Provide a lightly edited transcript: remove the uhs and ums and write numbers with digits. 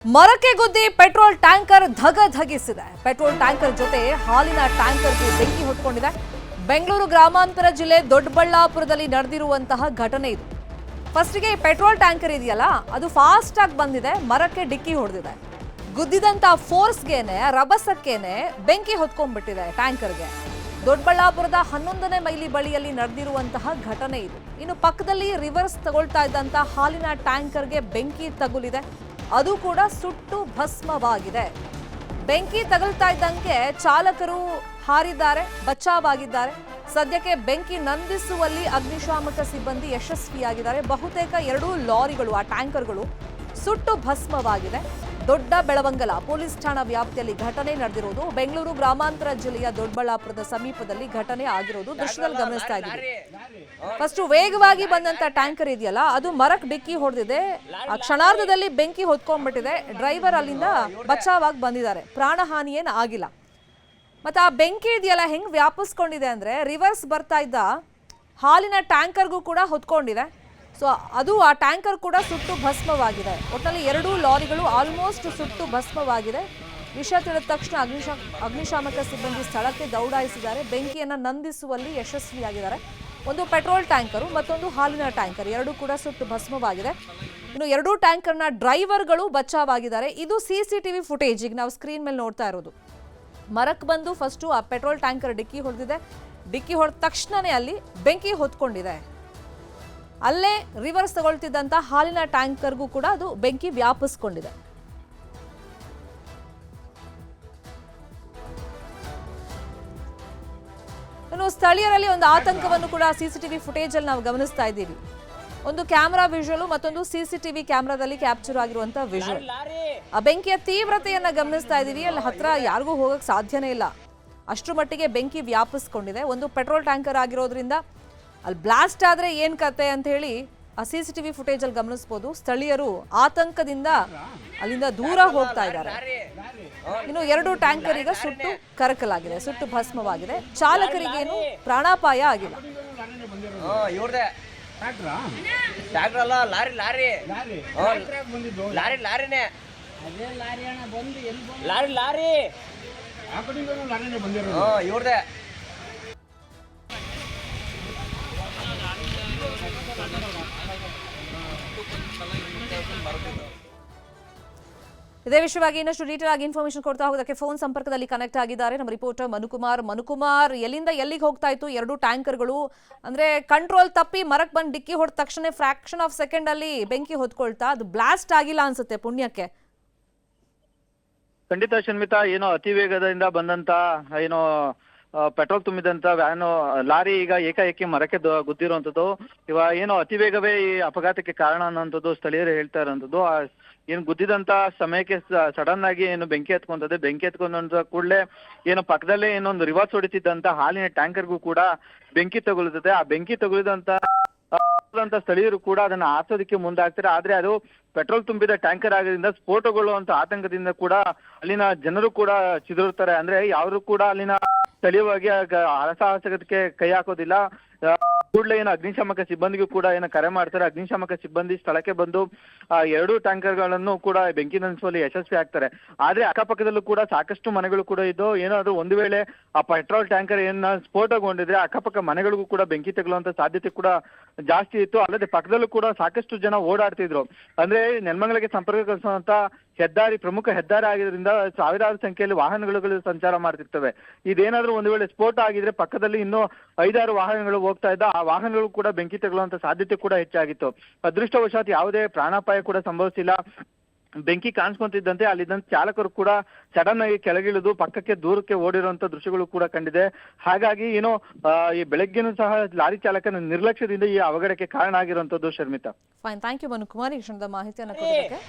ಮರಕ್ಕೆ ಗುದ್ದಿ petrol tanker ಧಗಧಗಿಸಿದೆ. Petrol tanker ಜೊತೆ ಹಾಲಿನ ಟ್ಯಾಂಕರ್ಗೆ ಬೆಂಕಿ ಹೊತ್ಕೊಂಡಿದೆ. ಬೆಂಗಳೂರು ಗ್ರಾಮಾಂತರ ಜಿಲ್ಲೆ ದೊಡ್ಡಬಳ್ಳಾಪುರದಲ್ಲಿ ನಡೆದಿರುವಂತಹ ಘಟನೆ ಇದು. ಫಸ್ಟ್ಗೆ ಪೆಟ್ರೋಲ್ ಟ್ಯಾಂಕರ್ ಇದೆಯಲ್ಲ, ಅದು ಫಾಸ್ಟ್ ಆಗಿ ಬಂದಿದೆ, ಮರಕ್ಕೆ ಡಿಕ್ಕಿ ಹೊಡೆದಿದೆ. ಗುದ್ದಿದಂತ ಫೋರ್ಸ್ಗೆನೆ ರಭಸಕ್ಕೇನೆ ಬೆಂಕಿ ಹೊತ್ಕೊಂಡ್ಬಿಟ್ಟಿದೆ ಟ್ಯಾಂಕರ್ಗೆ. ದೊಡ್ಡಬಳ್ಳಾಪುರದ 11ನೇ ಮೈಲಿ ಬಳಿಯಲ್ಲಿ ನಡೆದಿರುವಂತಹ ಘಟನೆ ಇದು. ಇನ್ನು ಪಕ್ಕದಲ್ಲಿ ರಿವರ್ಸ್ ತಗೊಳ್ತಾ ಇದ್ದಂತ ಹಾಲಿನ ಟ್ಯಾಂಕರ್ಗೆ ಬೆಂಕಿ ತಗುಲಿದೆ. ಅದು ಕೂಡ ಸುಟ್ಟು ಭಸ್ಮವಾಗಿದೆ. ಬೆಂಕಿ ತಗುಲ್ತಾ ಇದ್ದಂಗೆ ಚಾಲಕರು ಹಾರಿದ್ದಾರೆ, ಬಚಾವಾಗಿದ್ದಾರೆ. ಸದ್ಯಕ್ಕೆ ಬೆಂಕಿ ನಂದಿಸುವಲ್ಲಿ ಅಗ್ನಿಶಾಮಕ ಸಿಬ್ಬಂದಿ ಯಶಸ್ವಿಯಾಗಿದ್ದಾರೆ. ಬಹುತೇಕ 2 ಲಾರಿಗಳು, ಆ ಟ್ಯಾಂಕರ್ಗಳು ಸುಟ್ಟು ಭಸ್ಮವಾಗಿದೆ. ದೊಡ್ಡ ಬೆಳವಂಗಲ ಪೊಲೀಸ್ ಠಾಣಾ ವ್ಯಾಪ್ತಿಯಲ್ಲಿ ಘಟನೆ ನಡೆದಿರೋದು. ಬೆಂಗಳೂರು ಗ್ರಾಮಾಂತರ ಜಿಲ್ಲೆಯ ದೊಡ್ಡಬಳ್ಳಾಪುರದ ಸಮೀಪದಲ್ಲಿ ಘಟನೆ ಆಗಿರೋದು ದೃಶ್ಯದಲ್ಲಿ ಗಮನಿಸ್ತಾ ಇದ್ದೀವಿ. ಫಸ್ಟ್ ವೇಗವಾಗಿ ಬಂದಂತ ಟ್ಯಾಂಕರ್ ಇದೆಯಲ್ಲ, ಅದು ಮರಕ್ಕೆ ಡಿಕ್ಕಿ ಹೊಡೆದಿದೆ. ಆ ಕ್ಷಣಾರ್ಧದಲ್ಲಿ ಬೆಂಕಿ ಹೊತ್ಕೊಂಡ್ಬಿಟ್ಟಿದೆ. ಡ್ರೈವರ್ ಅಲ್ಲಿಂದ ಬಚಾವಾಗಿ ಬಂದಿದ್ದಾರೆ, ಪ್ರಾಣ ಹಾನಿ ಏನು ಆಗಿಲ್ಲ. ಮತ್ತೆ ಆ ಬೆಂಕಿ ಇದೆಯಲ್ಲ ಹೆಂಗ್ ವ್ಯಾಪಿಸ್ಕೊಂಡಿದೆ ಅಂದ್ರೆ, ರಿವರ್ಸ್ ಬರ್ತಾ ಇದ್ದ ಹಾಲಿನ ಟ್ಯಾಂಕರ್ಗೂ ಕೂಡ ಹೊತ್ಕೊಂಡಿದೆ. ಸೊ ಅದು ಆ ಟ್ಯಾಂಕರ್ ಕೂಡ ಸುಟ್ಟು ಭಸ್ಮವಾಗಿದೆ. ಒಟ್ಟಲ್ಲಿ 2 ಲಾರಿಗಳು ಆಲ್ಮೋಸ್ಟ್ ಸುಟ್ಟು ಭಸ್ಮವಾಗಿದೆ. ವಿಷಯ ತಿಳಿದ ತಕ್ಷಣ ಅಗ್ನಿಶಾಮಕ ಸಿಬ್ಬಂದಿ ಸ್ಥಳಕ್ಕೆ ದೌಡಾಯಿಸಿದ್ದಾರೆ. ಬೆಂಕಿಯನ್ನು ನಂದಿಸುವಲ್ಲಿ ಯಶಸ್ವಿಯಾಗಿದ್ದಾರೆ. ಒಂದು ಪೆಟ್ರೋಲ್ ಟ್ಯಾಂಕರು, ಮತ್ತೊಂದು ಹಾಲಿನ ಟ್ಯಾಂಕರ್, 2 ಕೂಡ ಸುಟ್ಟು ಭಸ್ಮವಾಗಿದೆ. ಇನ್ನು 2 ಟ್ಯಾಂಕರ್ನ ಡ್ರೈವರ್ಗಳು ಬಚಾವಾಗಿದ್ದಾರೆ. ಇದು CCTV ಫುಟೇಜ್ ಈಗ ನಾವು ಸ್ಕ್ರೀನ್ ಮೇಲೆ ನೋಡ್ತಾ ಇರೋದು. ಮರಕ್ಕೆ ಬಂದು ಫಸ್ಟು ಆ ಪೆಟ್ರೋಲ್ ಟ್ಯಾಂಕರ್ ಡಿಕ್ಕಿ ಹೊಡೆದಿದೆ. ಡಿಕ್ಕಿ ಹೊಡೆದ ತಕ್ಷಣನೇ ಅಲ್ಲಿ ಬೆಂಕಿ ಹೊತ್ಕೊಂಡಿದೆ. ಅಲ್ಲೇ ರಿವರ್ಸ್ ತಗೊಳ್ತಿದ್ದಂತ ಹಾಲಿನ ಟ್ಯಾಂಕರ್ಗೂ ಕೂಡ ಅದು ಬೆಂಕಿ ವ್ಯಾಪಿಸ್ಕೊಂಡಿದೆ. ಇನ್ನು ಸ್ಥಳೀಯರಲ್ಲಿ ಒಂದು ಆತಂಕವನ್ನು ಕೂಡ CCTV ಫುಟೇಜ್ ಅಲ್ಲಿ ನಾವು ಗಮನಿಸ್ತಾ ಇದ್ದೀವಿ. ಒಂದು ಕ್ಯಾಮೆರಾ ವಿಜುವಲ್, ಮತ್ತೊಂದು CCTV ಕ್ಯಾಮೆರಾದಲ್ಲಿ ಕ್ಯಾಪ್ಚರ್ ಆಗಿರುವಂತಹ ವಿಜುವಲ್. ಆ ಬೆಂಕಿಯ ತೀವ್ರತೆಯನ್ನ ಗಮನಿಸ್ತಾ ಇದ್ದೀವಿ. ಅಲ್ಲಿ ಹತ್ರ ಯಾರಿಗೂ ಹೋಗಕ್ ಸಾಧ್ಯನೇ ಇಲ್ಲ, ಅಷ್ಟರ ಮಟ್ಟಿಗೆ ಬೆಂಕಿ ವ್ಯಾಪಿಸ್ಕೊಂಡಿದೆ. ಒಂದು ಪೆಟ್ರೋಲ್ ಟ್ಯಾಂಕರ್ ಆಗಿರೋದ್ರಿಂದ ಅಲ್ಲಿ ಬ್ಲಾಸ್ಟ್ ಆದ್ರೆ ಏನ್ ಕತೆ ಅಂತ ಹೇಳಿ ಆ CCTV ಫುಟೇಜ್ ಅಲ್ಲಿ ಗಮನಿಸಬಹುದು. ಸ್ಥಳೀಯರು ಆತಂಕದಿಂದ ಅಲ್ಲಿಂದ ದೂರ ಹೋಗ್ತಾ ಇದ್ದಾರೆ. ಇನ್ನು 2 ಟ್ಯಾಂಕರ್ ಈಗ ಸುಟ್ಟು ಕರಕಲಾಗಿದೆ, ಸುಟ್ಟು ಭಸ್ಮವಾಗಿದೆ. ಚಾಲಕರಿಗೇನು ಪ್ರಾಣಾಪಾಯ ಆಗಿಲ್ಲ. ಇದೇ ವಿಷಯವಾಗಿ ಇನ್ನಷ್ಟು ಡೀಟೇಲ್ ಆಗಿ ಇನ್ಫಾರ್ಮೇಶನ್ ಕೊಡ್ತಾ ಹೋಗೋದಕ್ಕೆ ಫೋನ್ ಸಂಪರ್ಕದಲ್ಲಿ ಕನೆಕ್ಟ್ ಆಗಿದ್ದಾರೆ ನಮ್ಮ ರಿಪೋರ್ಟರ್ ಮನುಕುಮಾರ್. ಎಲ್ಲಿಂದ ಎಲ್ಲಿಗೆ ಹೋಗ್ತಾ ಇತ್ತು 2 ಟ್ಯಾಂಕರ್ಗಳು? ಅಂದ್ರೆ ಕಂಟ್ರೋಲ್ ತಪ್ಪಿ ಮರಕ್ಕೆ ಬಂದು ಡಿಕ್ಕಿ ಹೊಡೆದ ತಕ್ಷಣ ಫ್ರಾಕ್ಷನ್ ಆಫ್ ಸೆಕೆಂಡ್ ಅಲ್ಲಿ ಬೆಂಕಿ ಹೊತ್ಕೊಳ್ತಾ, ಅದು ಬ್ಲಾಸ್ಟ್ ಆಗಿಲ್ಲ ಅನ್ಸುತ್ತೆ ಪುಣ್ಯಕ್ಕೆ. ಖಂಡಿತ ಶನ್ಮಿತಾ, ಏನೋ ಅತಿ ವೇಗದಿಂದ ಬಂದಂತ ಏನೋ ಪೆಟ್ರೋಲ್ ತುಂಬಿದಂತ ವ್ಯಾನು ಲಾರಿ ಈಗ ಏಕಾಏಕಿ ಮರಕ್ಕೆ ಗುದ್ದಿರುವಂತದ್ದು. ಇವಾಗ ಏನೋ ಅತಿ ವೇಗವೇ ಈ ಅಪಘಾತಕ್ಕೆ ಕಾರಣ ಅನ್ನೋಂಥದ್ದು ಸ್ಥಳೀಯರು ಹೇಳ್ತಾ ಇರೋಂಥದ್ದು. ಏನು ಗುದ್ದಿದಂತ ಸಮಯಕ್ಕೆ ಸಡನ್ ಆಗಿ ಏನು ಬೆಂಕಿ ಹತ್ಕೊಂತದೆ. ಬೆಂಕಿ ಹತ್ಕೊಂಡ ಕೂಡಲೇ ಏನು ಪಕ್ಕದಲ್ಲೇ ಏನೊಂದು ರಿವರ್ಸ್ ಹೊಡಿತಿದ್ದಂತ ಹಾಲಿನ ಟ್ಯಾಂಕರ್ಗೂ ಕೂಡ ಬೆಂಕಿ ತಗುಲುತ್ತದೆ. ಆ ಬೆಂಕಿ ತಗುಲಿದಂತ ಸ್ಥಳೀಯರು ಕೂಡ ಅದನ್ನ ಆರ್ಸೋದಕ್ಕೆ ಮುಂದಾಗ್ತಾರೆ. ಆದ್ರೆ ಅದು ಪೆಟ್ರೋಲ್ ತುಂಬಿದ ಟ್ಯಾಂಕರ್ ಆಗೋದ್ರಿಂದ ಸ್ಫೋಟಗೊಳ್ಳುವಂತ ಆತಂಕದಿಂದ ಕೂಡ ಅಲ್ಲಿನ ಜನರು ಕೂಡ ಚಿದರುತ್ತಾರೆ. ಅಂದ್ರೆ ಯಾರು ಕೂಡ ಅಲ್ಲಿನ ಸ್ಥಳೀಯವಾಗಿ ಹರಸಾಹಸಕ್ಕೆ ಕೈ ಹಾಕೋದಿಲ್ಲ. ಕೂಡಲೇ ಏನು ಅಗ್ನಿಶಾಮಕ ಸಿಬ್ಬಂದಿಗೂ ಕೂಡ ಏನೋ ಕರೆ ಮಾಡ್ತಾರೆ. ಅಗ್ನಿಶಾಮಕ ಸಿಬ್ಬಂದಿ ಸ್ಥಳಕ್ಕೆ ಬಂದು ಆ 2 ಟ್ಯಾಂಕರ್ಗಳನ್ನು ಕೂಡ ಬೆಂಕಿ ನಂದಿಸುವಲ್ಲಿ ಯಶಸ್ವಿ ಆಗ್ತಾರೆ. ಆದ್ರೆ ಅಕ್ಕಪಕ್ಕದಲ್ಲೂ ಕೂಡ ಸಾಕಷ್ಟು ಮನೆಗಳು ಕೂಡ ಇದ್ದು, ಏನಾದ್ರು ಒಂದು ವೇಳೆ ಆ ಪೆಟ್ರೋಲ್ ಟ್ಯಾಂಕರ್ ಏನ ಸ್ಫೋಟಗೊಂಡಿದ್ರೆ ಅಕ್ಕಪಕ್ಕ ಮನೆಗಳಿಗೂ ಕೂಡ ಬೆಂಕಿ ತಗುಲುವಂತ ಸಾಧ್ಯತೆ ಕೂಡ ಜಾಸ್ತಿ ಇತ್ತು. ಅಲ್ಲದೆ ಪಕ್ಕದಲ್ಲೂ ಕೂಡ ಸಾಕಷ್ಟು ಜನ ಓಡಾಡ್ತಿದ್ರು. ಅಂದ್ರೆ ನೆಲಮಂಗಲಕ್ಕೆ ಸಂಪರ್ಕ ಕಲ್ಪಿಸುವಂತ ಹೆದ್ದಾರಿ ಪ್ರಮುಖ ಹೆದ್ದಾರಿ ಆಗಿರೋದ್ರಿಂದ ಸಾವಿರಾರು ಸಂಖ್ಯೆಯಲ್ಲಿ ವಾಹನಗಳು ಸಂಚಾರ ಮಾಡ್ತಿರ್ತವೆ. ಇದೇನಾದ್ರೂ ಒಂದು ವೇಳೆ ಸ್ಫೋಟ ಆಗಿದ್ರೆ ಪಕ್ಕದಲ್ಲಿ ಇನ್ನೂ 5-6 ವಾಹನಗಳು ಹೋಗ್ತಾ ಇದ್ದ, ಆ ವಾಹನಗಳು ಕೂಡ ಬೆಂಕಿ ತಗುಲುವಂತ ಸಾಧ್ಯತೆ ಕೂಡ ಹೆಚ್ಚಾಗಿತ್ತು. ಅದೃಷ್ಟವಶಾತ್ ಯಾವುದೇ ಪ್ರಾಣಾಪಾಯ ಕೂಡ ಸಂಭವಿಸಿಲ್ಲ. ಬೆಂಕಿ ಕಾಣಿಸ್ಕೊಂತಿದ್ದಂತೆ ಅಲ್ಲಿದ್ದಂತ ಚಾಲಕರು ಕೂಡ ಸಡನ್ ಆಗಿ ಕೆಳಗಿಳಿದು ಪಕ್ಕಕ್ಕೆ ದೂರಕ್ಕೆ ಓಡಿರುವಂತ ದೃಶ್ಯಗಳು ಕೂಡ ಕಂಡಿದೆ. ಹಾಗಾಗಿ ಏನೋ ಈ ಬೆಳಗ್ಗೆನೂ ಸಹ ಲಾರಿ ಚಾಲಕನ ನಿರ್ಲಕ್ಷ್ಯದಿಂದ ಈ ಅವಘಡಕ್ಕೆ ಕಾರಣ ಆಗಿರುವಂತದ್ದು Sharmita. Fine, thank you Manukumar ಈ ಕ್ಷಣದ ಮಾಹಿತಿಯನ್ನು ಕೊಡೋದಕ್ಕೆ.